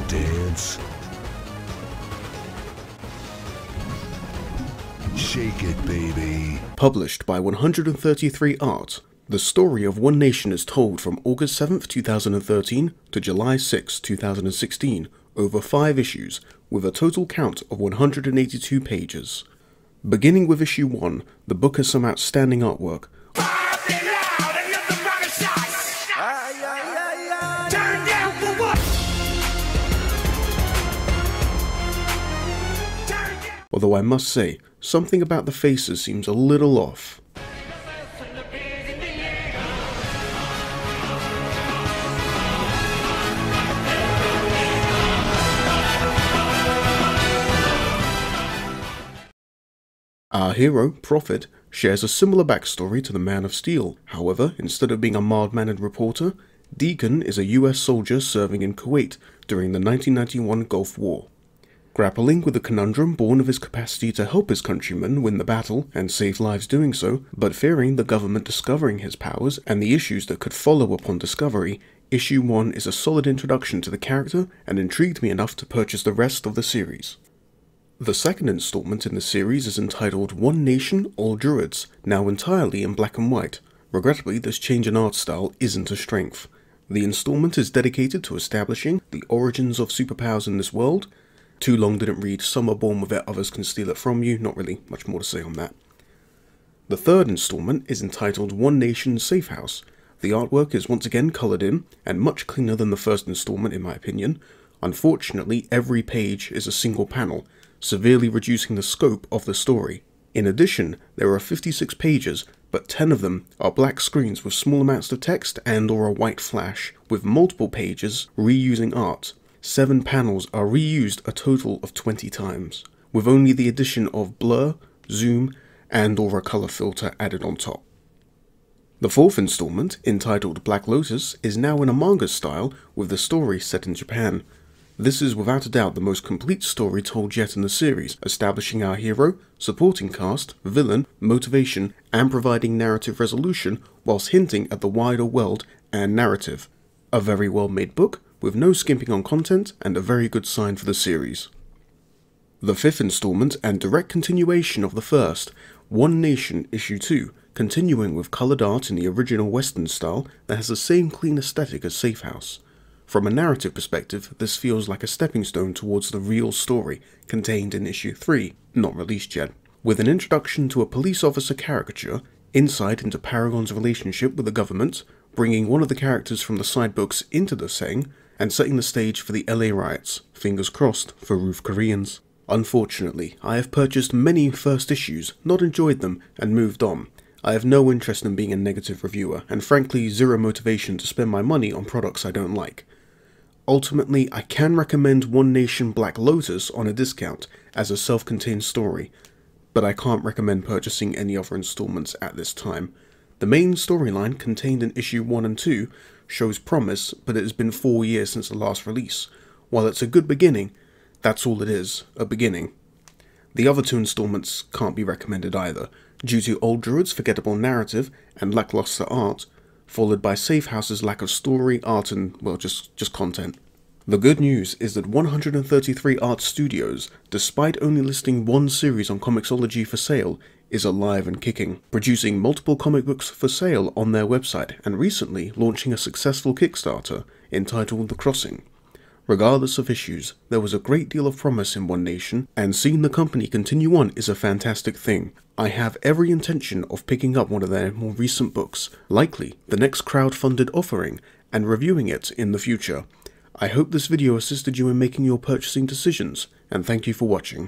dance? Shake it, baby. Published by 133 Art, the story of One Nation is told from August 7th, 2013 to July 6, 2016, over 5 issues, with a total count of 182 pages. Beginning with issue 1, the book has some outstanding artwork. Although I must say, something about the faces seems a little off. Our hero, Prophet, shares a similar backstory to the Man of Steel. However, instead of being a mild-mannered reporter, Deacon is a US soldier serving in Kuwait during the 1991 Gulf War. Grappling with the conundrum born of his capacity to help his countrymen win the battle and save lives doing so, but fearing the government discovering his powers and the issues that could follow upon discovery, issue 1 is a solid introduction to the character and intrigued me enough to purchase the rest of the series. The second installment in the series is entitled One Nation, All Druids, now entirely in black and white. Regrettably, this change in art style isn't a strength. The installment is dedicated to establishing the origins of superpowers in this world. Too long didn't read Some Are Born With It, Others Can Steal It From You, not really much more to say on that. The third installment is entitled One Nation, Safe House. The artwork is once again coloured in, and much cleaner than the first installment in my opinion. Unfortunately, every page is a single panel, severely reducing the scope of the story. In addition, there are 56 pages, but 10 of them are black screens with small amounts of text and or a white flash, with multiple pages reusing art. 7 panels are reused a total of 20 times, with only the addition of blur, zoom, and or a colour filter added on top. The fourth installment, entitled Black Lotus, is now in a manga style with the story set in Japan. This is without a doubt the most complete story told yet in the series, establishing our hero, supporting cast, villain, motivation, and providing narrative resolution whilst hinting at the wider world and narrative. A very well made book, with no skimping on content, and a very good sign for the series. The fifth installment and direct continuation of the first, One Nation Issue 2, continuing with coloured art in the original Western style that has the same clean aesthetic as Safe House. From a narrative perspective, this feels like a stepping stone towards the real story contained in Issue 3, not released yet, with an introduction to a police officer caricature, insight into Paragon's relationship with the government, bringing one of the characters from the side books into the setting, and setting the stage for the LA riots, fingers crossed for Roof Koreans. Unfortunately, I have purchased many first issues, not enjoyed them, and moved on. I have no interest in being a negative reviewer, and frankly zero motivation to spend my money on products I don't like. Ultimately, I can recommend One Nation Black Lotus on a discount as a self-contained story, but I can't recommend purchasing any other installments at this time. The main storyline contained in issue 1 and 2 shows promise, but it has been 4 years since the last release. While it's a good beginning, that's all it is, a beginning. The other 2 installments can't be recommended either, due to Old Druid's forgettable narrative and lackluster art, followed by Safe House's lack of story, art and, well, just content. The good news is that 133 Art Studios, despite only listing one series on Comixology for sale, is alive and kicking, producing multiple comic books for sale on their website and recently launching a successful Kickstarter entitled The Crossing. Regardless of issues, there was a great deal of promise in One Nation, and seeing the company continue on is a fantastic thing. I have every intention of picking up one of their more recent books, likely the next crowd-funded offering, and reviewing it in the future. I hope this video assisted you in making your purchasing decisions, and thank you for watching.